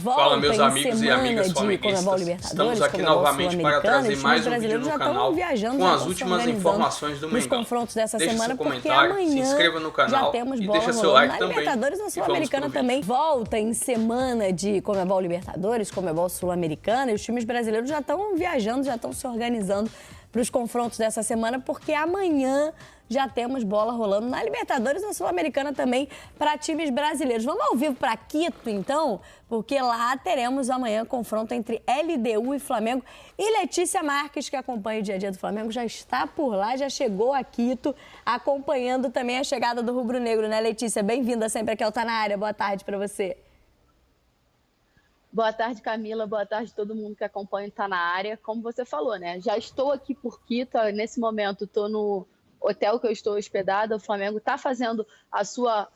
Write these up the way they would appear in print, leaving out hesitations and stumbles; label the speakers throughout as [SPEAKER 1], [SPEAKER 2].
[SPEAKER 1] Fala, meus amigos e amigas flamenguistas. Estamos aqui novamente para trazer mais um vídeo no canal com as últimas informações do Mengão. Deixe seu comentário, se inscreva no canal e deixa seu like também.
[SPEAKER 2] Libertadores na Sul-Americana também volta em semana de Conmebol Libertadores, Conmebol Sul-Americana, e os times brasileiros já estão viajando, já estão se organizando para os confrontos dessa semana, porque amanhã já temos bola rolando na Libertadores e na Sul-Americana também para times brasileiros. Vamos ao vivo para Quito, então, porque lá teremos amanhã confronto entre LDU e Flamengo. E Letícia Marques, que acompanha o dia a dia do Flamengo, já está por lá, já chegou a Quito, acompanhando também a chegada do Rubro Negro, né, Letícia? Bem-vinda sempre aqui ao Tá Na Área. Boa tarde para você.
[SPEAKER 3] Boa tarde, Camila. Boa tarde a todo mundo que acompanha o Tá Na Área. Como você falou, né? Já estou aqui por Quito. Nesse momento, estou no hotel que eu estou hospedada. O Flamengo está fazendo a sua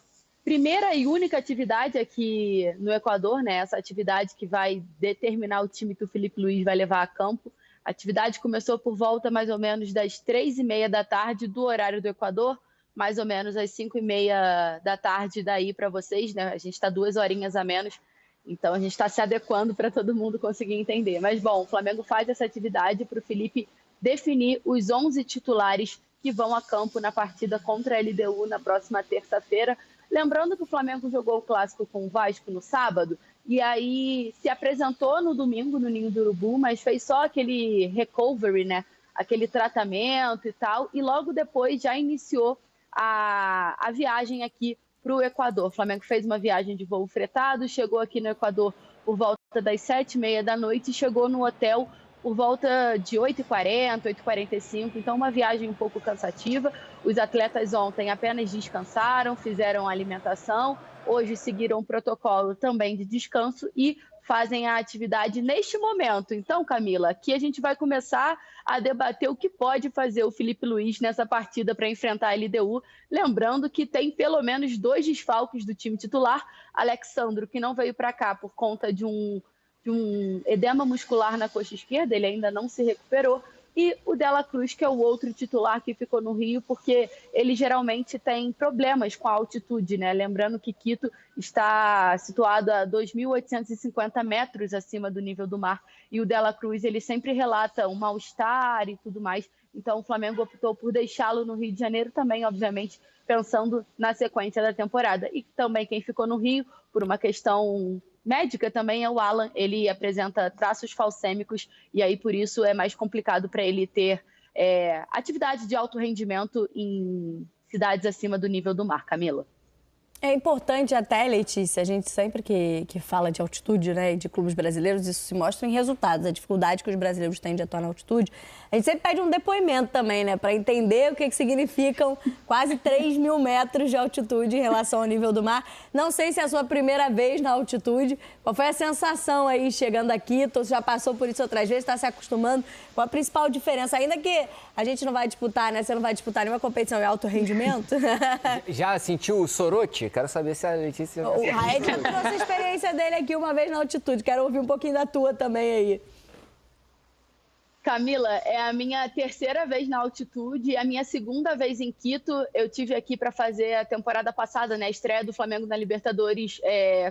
[SPEAKER 3] primeira e única atividade aqui no Equador, né? Essa atividade que vai determinar o time que o Filipe Luís vai levar a campo. A atividade começou por volta mais ou menos das 3h30 da tarde do horário do Equador, mais ou menos às 5h30 da tarde daí para vocês, né? A gente está 2 horinhas a menos. Então, a gente está se adequando para todo mundo conseguir entender. Mas, bom, o Flamengo faz essa atividade para o Felipe definir os 11 titulares que vão a campo na partida contra a LDU na próxima terça-feira. Lembrando que o Flamengo jogou o clássico com o Vasco no sábado e aí se apresentou no domingo no Ninho do Urubu, mas fez só aquele recovery, né? Aquele tratamento e tal. E logo depois já iniciou a viagem aqui para o Equador. O Flamengo fez uma viagem de voo fretado, chegou aqui no Equador por volta das 7h30 da noite e chegou no hotel por volta de 8h40, 8h45. Então, uma viagem um pouco cansativa. Os atletas ontem apenas descansaram, fizeram alimentação. Hoje seguiram um protocolo também de descanso e fazem a atividade neste momento. Então, Camila, aqui a gente vai começar a debater o que pode fazer o Filipe Luís nessa partida para enfrentar a LDU. Lembrando que tem pelo menos 2 desfalques do time titular. Alexandro, que não veio para cá por conta de um edema muscular na coxa esquerda, ele ainda não se recuperou. E o Dela Cruz, que é o outro titular que ficou no Rio, porque ele geralmente tem problemas com a altitude, né? Lembrando que Quito está situado a 2.850 metros acima do nível do mar. E o Dela Cruz, ele sempre relata um mal-estar e tudo mais. Então, o Flamengo optou por deixá-lo no Rio de Janeiro também, obviamente, pensando na sequência da temporada. E também quem ficou no Rio, por uma questão médica também, é o Alan. Ele apresenta traços falcêmicos e aí por isso é mais complicado para ele ter atividade de alto rendimento em cidades acima do nível do mar. Camila.
[SPEAKER 2] É importante até, Letícia, a gente sempre que fala de altitude, né, de clubes brasileiros, isso se mostra em resultados, a dificuldade que os brasileiros têm de atuar na altitude. A gente sempre pede um depoimento também, né, para entender o que significam quase 3.000 metros de altitude em relação ao nível do mar. Não sei se é a sua primeira vez na altitude, qual foi a sensação aí chegando aqui? Tu já passou por isso outras vezes, está se acostumando? Qual a principal diferença? Ainda que a gente não vai disputar, né, você não vai disputar nenhuma competição em alto rendimento?
[SPEAKER 4] Já sentiu o sorote? Quero saber se a Letícia...
[SPEAKER 2] O Raed já trouxe a experiência dele aqui uma vez na altitude. Quero ouvir um pouquinho da tua também aí.
[SPEAKER 3] Camila, é a minha 3ª vez na altitude e a minha 2ª vez em Quito. Eu tive aqui para fazer a temporada passada, né? A estreia do Flamengo na Libertadores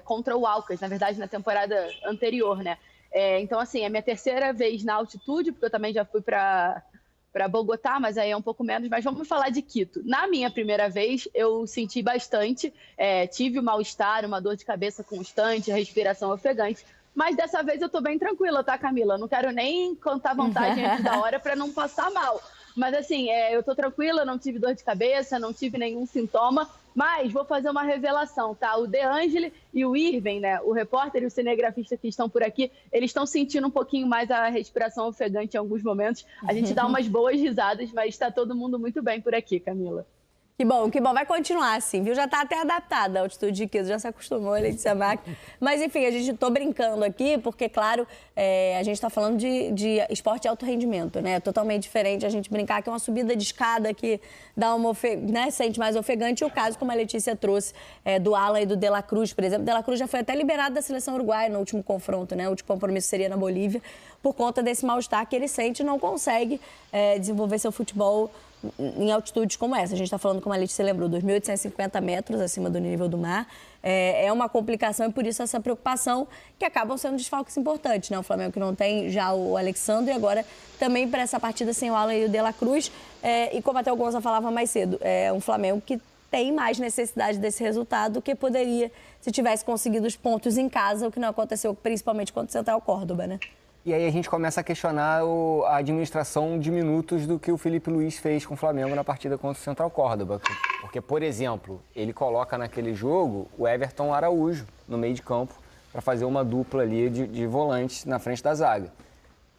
[SPEAKER 3] contra o Alcas, na verdade, na temporada anterior, né? Então, assim, é a minha 3ª vez na altitude, porque eu também já fui para Bogotá, mas aí é um pouco menos. Mas vamos falar de Quito. Na minha primeira vez, eu senti bastante. Tive um mal-estar, uma dor de cabeça constante, respiração ofegante. Mas dessa vez eu tô bem tranquila, tá, Camila? Não quero nem contar vantagem antes da hora para não passar mal. Mas assim, eu tô tranquila, não tive dor de cabeça, não tive nenhum sintoma. Mas vou fazer uma revelação, tá? O De Angeli e o Irving, né? O repórter e o cinegrafista que estão por aqui, eles estão sentindo um pouquinho mais a respiração ofegante em alguns momentos. A gente dá umas boas risadas, mas tá todo mundo muito bem por aqui, Camila.
[SPEAKER 2] Que bom, vai continuar assim, viu? Já tá até adaptada a altitude de Quito, já se acostumou, Letícia Marques. Mas, enfim, a gente tô brincando aqui, porque, claro, a gente tá falando de esporte de alto rendimento, né? Totalmente diferente a gente brincar que é uma subida de escada que dá uma né? Sente mais ofegante. E o caso, como a Letícia trouxe, do Alan e do De La Cruz, por exemplo. De La Cruz já foi até liberado da seleção uruguaia no último confronto, né? O último compromisso seria na Bolívia, por conta desse mal-estar que ele sente e não consegue desenvolver seu futebol em altitudes como essa. A gente está falando, como a Letícia lembrou, 2.850 metros acima do nível do mar. é uma complicação e por isso essa preocupação que acabam sendo desfalques importantes, né? O Flamengo que não tem já o Alexandre e agora também para essa partida sem o Alan e o De La Cruz. E como até o Gonza falava mais cedo, é um Flamengo que tem mais necessidade desse resultado do que poderia se tivesse conseguido os pontos em casa, o que não aconteceu principalmente contra o Central Córdoba, né?
[SPEAKER 4] E aí a gente começa a questionar a administração de minutos do que o Felipe Luiz fez com o Flamengo na partida contra o Central Córdoba. Porque, por exemplo, ele coloca naquele jogo o Everton Araújo no meio de campo para fazer uma dupla ali de volantes na frente da zaga.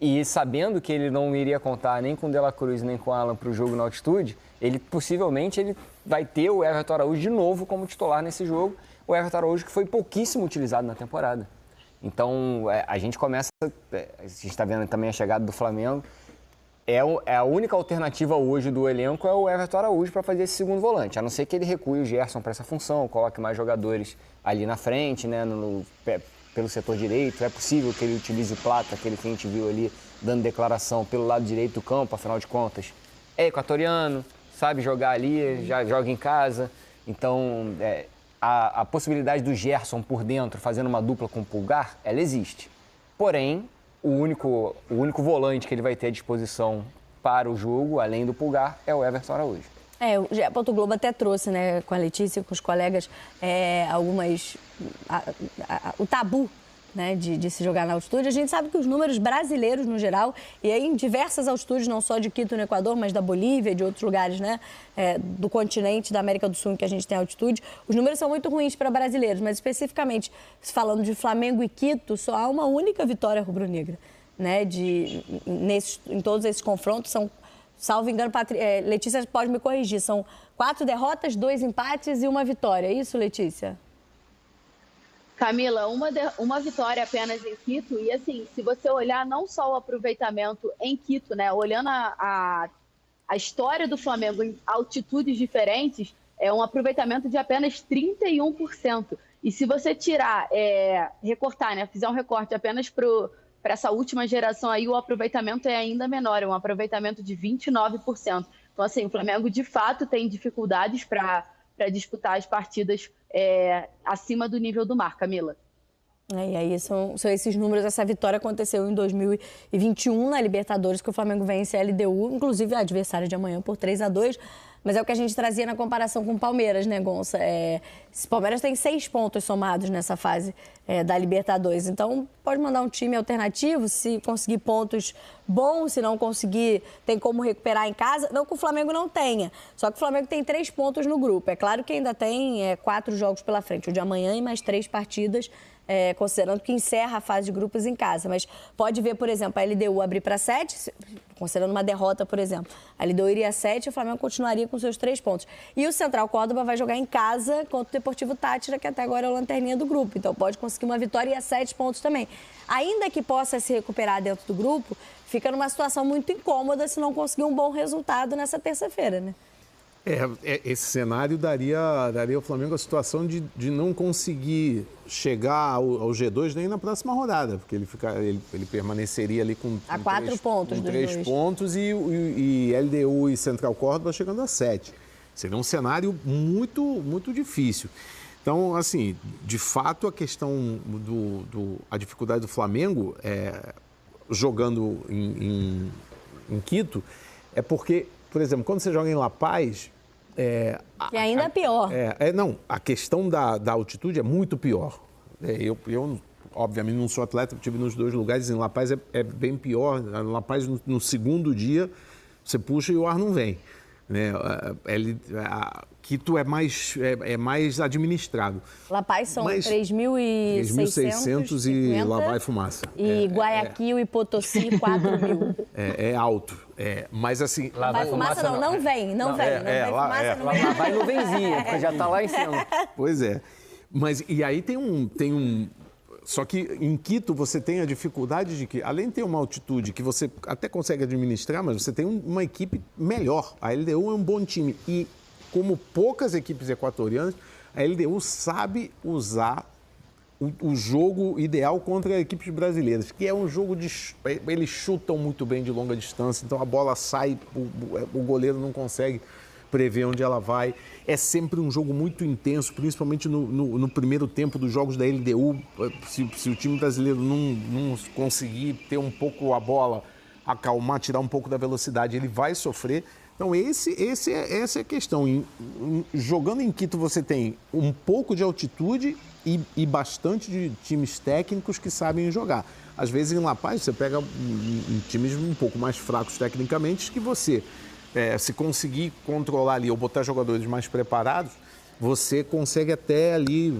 [SPEAKER 4] E sabendo que ele não iria contar nem com o De La Cruz nem com o Alan para o jogo na altitude, possivelmente ele vai ter o Everton Araújo de novo como titular nesse jogo. O Everton Araújo que foi pouquíssimo utilizado na temporada. Então, a gente começa... A gente está vendo também a chegada do Flamengo. A única alternativa hoje do elenco é o Everton Araújo para fazer esse segundo volante. A não ser que ele recue o Gerson para essa função, coloque mais jogadores ali na frente, né, pelo setor direito. É possível que ele utilize o Plata, aquele que a gente viu ali dando declaração pelo lado direito do campo, afinal de contas. É equatoriano, sabe jogar ali, já joga em casa. Então... A possibilidade do Gerson por dentro fazendo uma dupla com o Pulgar, ela existe. Porém, o único volante que ele vai ter à disposição para o jogo, além do Pulgar, é o Everton Araújo.
[SPEAKER 2] O GE. Globo até trouxe, né, com a Letícia e com os colegas, o tabu, né, de se jogar na altitude. A gente sabe que os números brasileiros, no geral, e aí em diversas altitudes, não só de Quito, no Equador, mas da Bolívia, de outros lugares, né, do continente, da América do Sul, em que a gente tem altitude, os números são muito ruins para brasileiros, mas especificamente, falando de Flamengo e Quito, só há uma única vitória rubro-negra, né, em todos esses confrontos. São, salvo engano, Letícia pode me corrigir, são 4 derrotas, 2 empates e 1 vitória. É isso, Letícia?
[SPEAKER 3] Camila, uma vitória apenas em Quito, e assim, se você olhar não só o aproveitamento em Quito, né, olhando a história do Flamengo em altitudes diferentes, é um aproveitamento de apenas 31%. E se você tirar, recortar, né, fizer um recorte apenas para essa última geração aí, o aproveitamento é ainda menor, é um aproveitamento de 29%. Então, assim, o Flamengo de fato tem dificuldades para disputar as partidas acima do nível do mar, Camila.
[SPEAKER 2] E aí são esses números. Essa vitória aconteceu em 2021 na Libertadores, que o Flamengo vence a LDU, inclusive a adversária de amanhã, por 3-2. Mas é o que a gente trazia na comparação com o Palmeiras, né, Gonça? O Palmeiras tem 6 pontos somados nessa fase da Libertadores. Então, pode mandar um time alternativo, se conseguir pontos bons, se não conseguir, tem como recuperar em casa. Não que o Flamengo não tenha, só que o Flamengo tem 3 pontos no grupo. É claro que ainda tem 4 jogos pela frente, o de amanhã e mais 3 partidas, considerando que encerra a fase de grupos em casa. Mas pode ver, por exemplo, a LDU abrir para 7, considerando uma derrota, por exemplo. A LDU iria a 7 e o Flamengo continuaria com seus 3 pontos. E o Central Córdoba vai jogar em casa contra o Deportivo Táchira, que até agora é o lanterninha do grupo. Então pode conseguir uma vitória e a 7 pontos também. Ainda que possa se recuperar dentro do grupo, fica numa situação muito incômoda se não conseguir um bom resultado nessa terça-feira, né?
[SPEAKER 5] Esse cenário daria ao Flamengo a situação de não conseguir chegar ao G2 nem na próxima rodada, porque ele permaneceria ali com
[SPEAKER 2] 4 pontos
[SPEAKER 5] com
[SPEAKER 2] dos
[SPEAKER 5] 3
[SPEAKER 2] dois.
[SPEAKER 5] pontos e LDU e Central Córdoba chegando a 7. Seria um cenário muito, muito difícil. Então, assim, de fato, a questão a dificuldade do Flamengo jogando em Quito é porque, por exemplo, quando você joga em La Paz...
[SPEAKER 2] que ainda é pior.
[SPEAKER 5] Não, a questão da altitude é muito pior. Eu, obviamente, não sou atleta, estive nos 2 lugares. Em La Paz é bem pior. Em La Paz, no segundo dia, você puxa e o ar não vem. Né? Quito é mais administrado.
[SPEAKER 2] La Paz são 3.600
[SPEAKER 5] e lá vai fumaça.
[SPEAKER 2] E Guayaquil e Potosí, 4.000.
[SPEAKER 5] É alto. Mas assim...
[SPEAKER 2] Lá vai fumaça não vem. Não vem fumaça, não vem.
[SPEAKER 4] Lá vai nuvenzinha, porque já está lá em cima.
[SPEAKER 5] Pois é. Mas, e aí tem um... Só que em Quito você tem a dificuldade de que, além de ter uma altitude que você até consegue administrar, mas você tem uma equipe melhor. A LDU é um bom time. E como poucas equipes equatorianas, a LDU sabe usar o jogo ideal contra equipes brasileiras, que é um jogo eles chutam muito bem de longa distância, então a bola sai, o goleiro não consegue prever onde ela vai. É sempre um jogo muito intenso, principalmente no primeiro tempo dos jogos da LDU. Se o time brasileiro não conseguir ter um pouco a bola, acalmar, tirar um pouco da velocidade, ele vai sofrer. Então, essa é a questão. Jogando em Quito, você tem um pouco de altitude e bastante de times técnicos que sabem jogar. Às vezes, em La Paz, você pega times um pouco mais fracos tecnicamente, que você, se conseguir controlar ali ou botar jogadores mais preparados, você consegue até ali,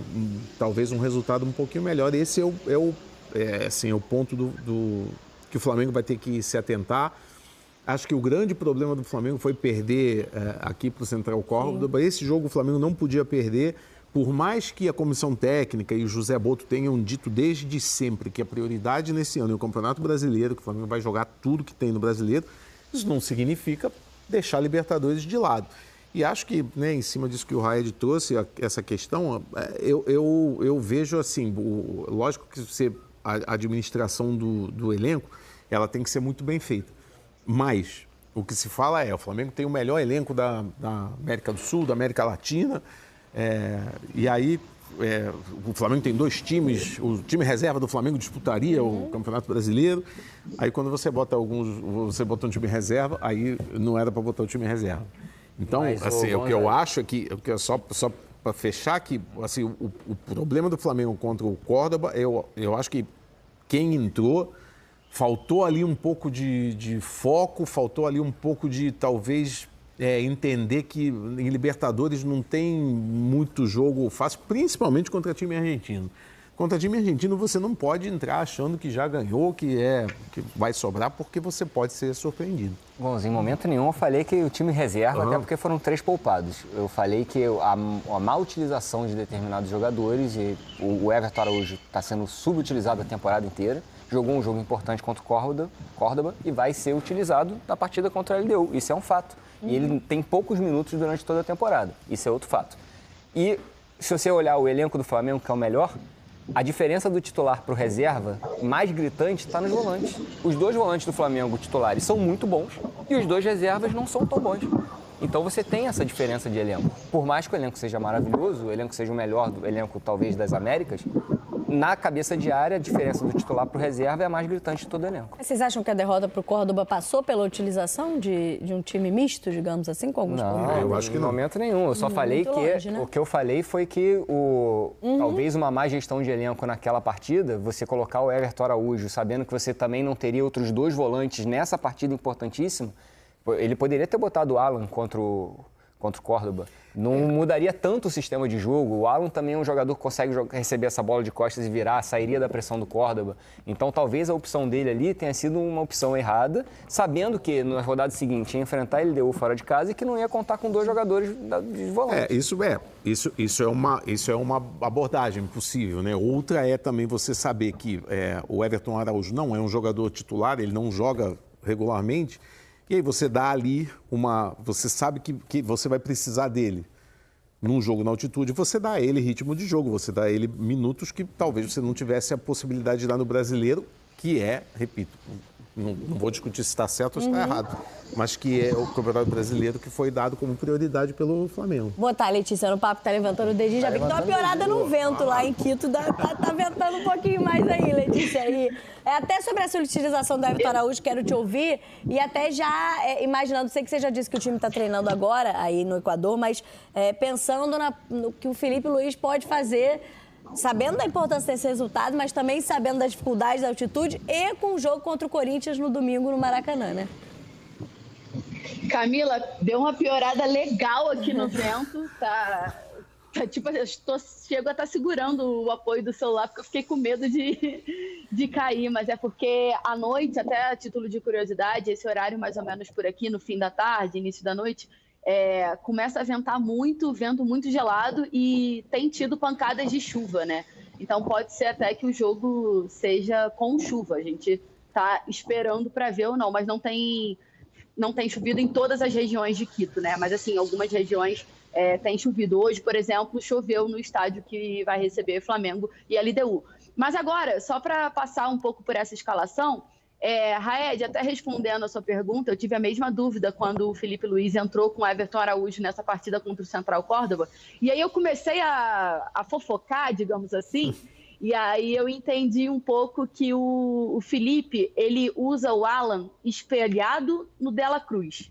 [SPEAKER 5] talvez, um resultado um pouquinho melhor. Esse é o ponto que o Flamengo vai ter que se atentar. Acho que o grande problema do Flamengo foi perder aqui para o Central Córdoba. Esse jogo o Flamengo não podia perder, por mais que a comissão técnica e o José Boto tenham dito desde sempre que a prioridade nesse ano é o Campeonato Brasileiro, que o Flamengo vai jogar tudo que tem no Brasileiro, isso não significa deixar a Libertadores de lado. E acho que, em cima disso que o Raed trouxe, essa questão, eu vejo assim, lógico que a administração do elenco, ela tem que ser muito bem feita. Mas o que se fala o Flamengo tem o melhor elenco da América do Sul, da América Latina, e aí o Flamengo tem 2 times, o time reserva do Flamengo disputaria o Campeonato Brasileiro, aí quando você bota um time reserva, aí não era para botar o time reserva. Então, assim, o que eu acho é que só para fechar que assim, o problema do Flamengo contra o Córdoba, eu acho que quem entrou faltou ali um pouco de foco, faltou ali um pouco de, talvez, entender que em Libertadores não tem muito jogo fácil, principalmente contra time argentino. Contra time argentino você não pode entrar achando que já ganhou, que vai sobrar, porque você pode ser surpreendido.
[SPEAKER 4] Bom, em momento nenhum eu falei que o time reserva, até porque foram 3 poupados. Eu falei que a má utilização de determinados jogadores, e o Everton Araújo está sendo subutilizado a temporada inteira, jogou um jogo importante contra o Córdoba e vai ser utilizado na partida contra a LDU. Isso é um fato. E ele tem poucos minutos durante toda a temporada. Isso é outro fato. E se você olhar o elenco do Flamengo, que é o melhor, a diferença do titular para o reserva, mais gritante, está nos volantes. Os 2 volantes do Flamengo titulares são muito bons e os 2 reservas não são tão bons. Então você tem essa diferença de elenco. Por mais que o elenco seja maravilhoso, o elenco seja o melhor do elenco, talvez, das Américas, na cabeça de área, a diferença do titular para o reserva é a mais gritante de todo o elenco.
[SPEAKER 2] Vocês acham que a derrota para o Córdoba passou pela utilização de um time misto, digamos assim, com alguns problemas?
[SPEAKER 5] Não, eu acho que não.
[SPEAKER 4] Em momento nenhum. Eu só falei que... Longe, né? O que eu falei foi que talvez uma má gestão de elenco naquela partida, você colocar o Everton Araújo, sabendo que você também não teria outros 2 volantes nessa partida importantíssima, ele poderia ter botado o Alan contra o Córdoba. Não mudaria tanto o sistema de jogo. O Alan também é um jogador que consegue receber essa bola de costas e virar, sairia da pressão do Córdoba. Então, talvez a opção dele ali tenha sido uma opção errada, sabendo que na rodada seguinte ia enfrentar a LDU fora de casa e que não ia contar com 2 jogadores de volante.
[SPEAKER 5] Isso é uma abordagem possível, né? Outra é também você saber que o Everton Araújo não é um jogador titular, ele não joga regularmente. E aí você dá ali você sabe que você vai precisar dele num jogo na altitude, você dá a ele ritmo de jogo, você dá a ele minutos que talvez você não tivesse a possibilidade de dar no Brasileiro, que repito, não vou discutir se está certo ou se está errado, mas que é o Campeonato Brasileiro que foi dado como prioridade pelo Flamengo.
[SPEAKER 2] Botar a Letícia no papo, tá levantando o dedinho, já vi que dá uma piorada no vento lá em Quito, tá ventando um pouquinho mais aí, Letícia. Aí. Até sobre essa utilização do Everton Araújo, quero te ouvir, e até já imaginando, sei que você já disse que o time está treinando agora aí no Equador, mas pensando no que o Felipe Luiz pode fazer, sabendo da importância desse resultado, mas também sabendo das dificuldades da altitude e com o jogo contra o Corinthians no domingo no Maracanã, né?
[SPEAKER 3] Camila, deu uma piorada legal aqui no vento, tá tipo, chego a estar segurando o apoio do celular, porque eu fiquei com medo de cair, mas é porque à noite, até a título de curiosidade, esse horário mais ou menos por aqui, no fim da tarde, início da noite, começa a ventar muito, vento muito gelado e tem tido pancadas de chuva, né? Então pode ser até que o jogo seja com chuva. A gente tá esperando para ver ou não, mas não tem chovido em todas as regiões de Quito, né? Mas assim, algumas regiões tem chovido. Hoje, por exemplo, choveu no estádio que vai receber Flamengo e LDU. Mas agora, só para passar um pouco por essa escalação, Raed, até respondendo a sua pergunta, eu tive a mesma dúvida quando o Filipe Luís entrou com o Everton Araújo nessa partida contra o Central Córdoba. E aí eu comecei a fofocar, digamos assim, e aí eu entendi um pouco que o Filipe, ele usa o Alan espelhado no Dela Cruz.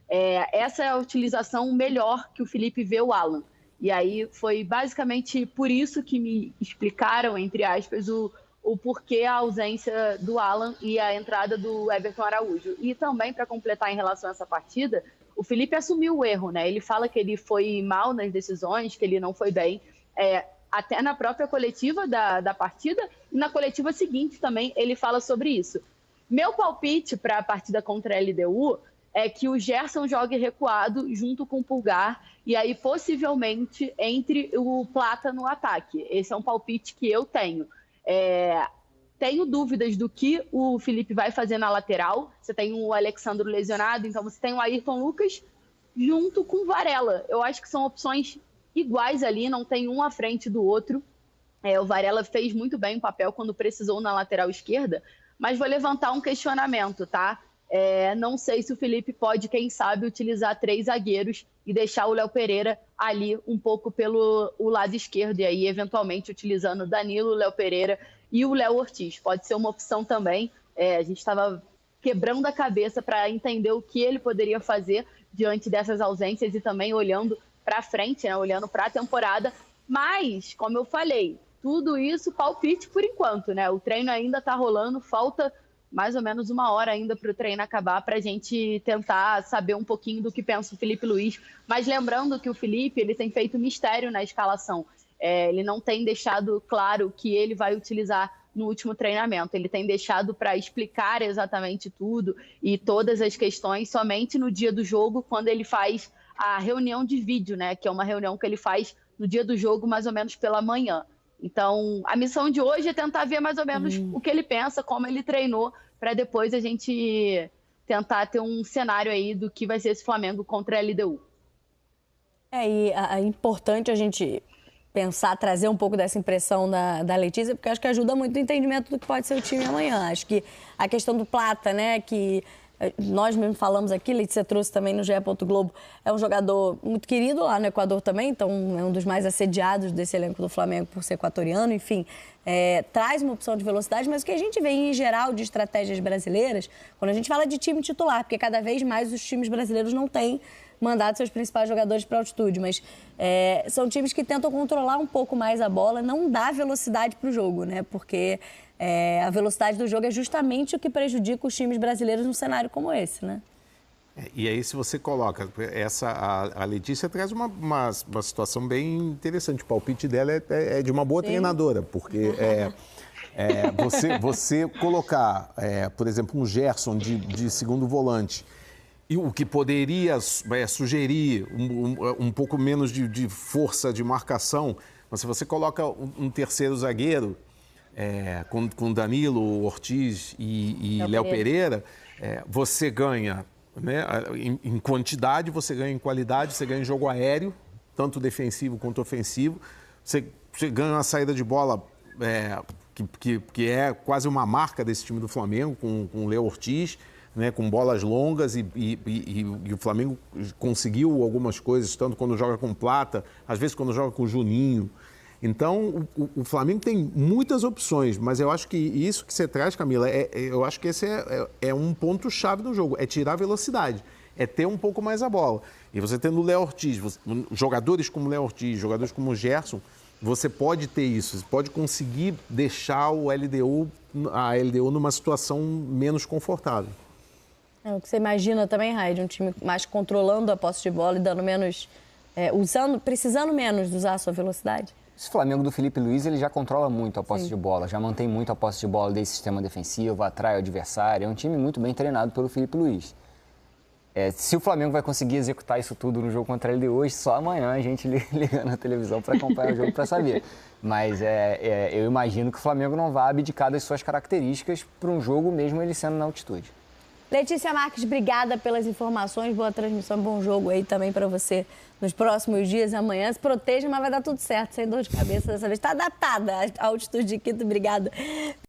[SPEAKER 3] Essa é a utilização melhor que o Filipe vê o Alan. E aí foi basicamente por isso que me explicaram, entre aspas, o porquê a ausência do Alan e a entrada do Everton Araújo. E também, para completar em relação a essa partida, o Filipe assumiu o erro, né? Ele fala que ele foi mal nas decisões, que ele não foi bem, até na própria coletiva da partida, e na coletiva seguinte também ele fala sobre isso. Meu palpite para a partida contra a LDU é que o Gerson jogue recuado junto com o Pulgar, e aí possivelmente entre o Plata no ataque. Esse é um palpite que eu tenho. Tenho dúvidas do que o Filipe vai fazer na lateral. Você tem o Alexandro lesionado, então você tem o Ayrton Lucas junto com o Varela. Eu acho que são opções iguais ali, não tem um à frente do outro. O Varela fez muito bem o papel quando precisou na lateral esquerda, mas vou levantar um questionamento, tá? Não sei se o Filipe pode, quem sabe, utilizar 3 zagueiros e deixar o Léo Pereira ali um pouco pelo lado esquerdo, e aí eventualmente utilizando o Danilo, o Léo Pereira e o Léo Ortiz. Pode ser uma opção também. A gente estava quebrando a cabeça para entender o que ele poderia fazer diante dessas ausências e também olhando para frente, né, olhando para a temporada. Mas, como eu falei, tudo isso palpite por enquanto, né? O treino ainda está rolando, falta mais ou menos 1 hora ainda para o treino acabar, para a gente tentar saber um pouquinho do que pensa o Filipe Luís. Mas lembrando que o Filipe, ele tem feito mistério na escalação. Ele não tem deixado claro que ele vai utilizar no último treinamento. Ele tem deixado para explicar exatamente tudo e todas as questões somente no dia do jogo, quando ele faz a reunião de vídeo, né? Que é uma reunião que ele faz no dia do jogo, mais ou menos pela manhã. Então, a missão de hoje é tentar ver mais ou menos o que ele pensa, como ele treinou, para depois a gente tentar ter um cenário aí do que vai ser esse Flamengo contra a LDU.
[SPEAKER 2] E é importante a gente pensar, trazer um pouco dessa impressão da Letícia, porque acho que ajuda muito no entendimento do que pode ser o time amanhã. Acho que a questão do Plata, né, que nós mesmo falamos aqui, Letícia trouxe também no GE. Globo, é um jogador muito querido lá no Equador também, então é um dos mais assediados desse elenco do Flamengo por ser equatoriano, enfim, traz uma opção de velocidade, mas o que a gente vê em geral de estratégias brasileiras, quando a gente fala de time titular, porque cada vez mais os times brasileiros não têm mandado seus principais jogadores para altitude, mas são times que tentam controlar um pouco mais a bola, não dá velocidade para o jogo, né? Porque a velocidade do jogo é justamente o que prejudica os times brasileiros num cenário como esse, né?
[SPEAKER 5] E aí, se você coloca a Letícia traz uma situação bem interessante. O palpite dela é de uma boa treinadora, porque você colocar, por exemplo, um Gerson de segundo volante, e o que poderia sugerir um pouco menos de força de marcação, mas se você coloca um terceiro zagueiro, com Danilo, Ortiz e Léo Pereira, você ganha, né, em quantidade, você ganha em qualidade, você ganha em jogo aéreo, tanto defensivo quanto ofensivo, você ganha uma saída de bola que é quase uma marca desse time do Flamengo, com o Léo Ortiz, né, com bolas longas, e o Flamengo conseguiu algumas coisas, tanto quando joga com Plata, às vezes quando joga com o Juninho. Então, o Flamengo tem muitas opções, mas eu acho que isso que você traz, Camila, eu acho que esse é um ponto-chave do jogo, é tirar a velocidade, é ter um pouco mais a bola. E você tendo o Léo Ortiz, jogadores como o Léo Ortiz, jogadores como o Gerson, você pode ter isso, você pode conseguir deixar a LDU numa situação menos confortável.
[SPEAKER 2] O que você imagina também, Raid, um time mais controlando a posse de bola e dando menos, precisando menos de usar a sua velocidade?
[SPEAKER 4] Esse Flamengo do Filipe Luís, ele já controla muito a posse de bola, já mantém muito a posse de bola desse sistema defensivo, atrai o adversário. É um time muito bem treinado pelo Filipe Luís. Se o Flamengo vai conseguir executar isso tudo no jogo contra ele de hoje, só amanhã a gente ligando a televisão para acompanhar o jogo para saber. Mas eu imagino que o Flamengo não vai abdicar das suas características para um jogo mesmo ele sendo na altitude.
[SPEAKER 2] Letícia Marques, obrigada pelas informações, boa transmissão, bom jogo aí também para você nos próximos dias. Amanhã se proteja, mas vai dar tudo certo, sem dor de cabeça dessa vez. Está adaptada à altitude de Quito, obrigada.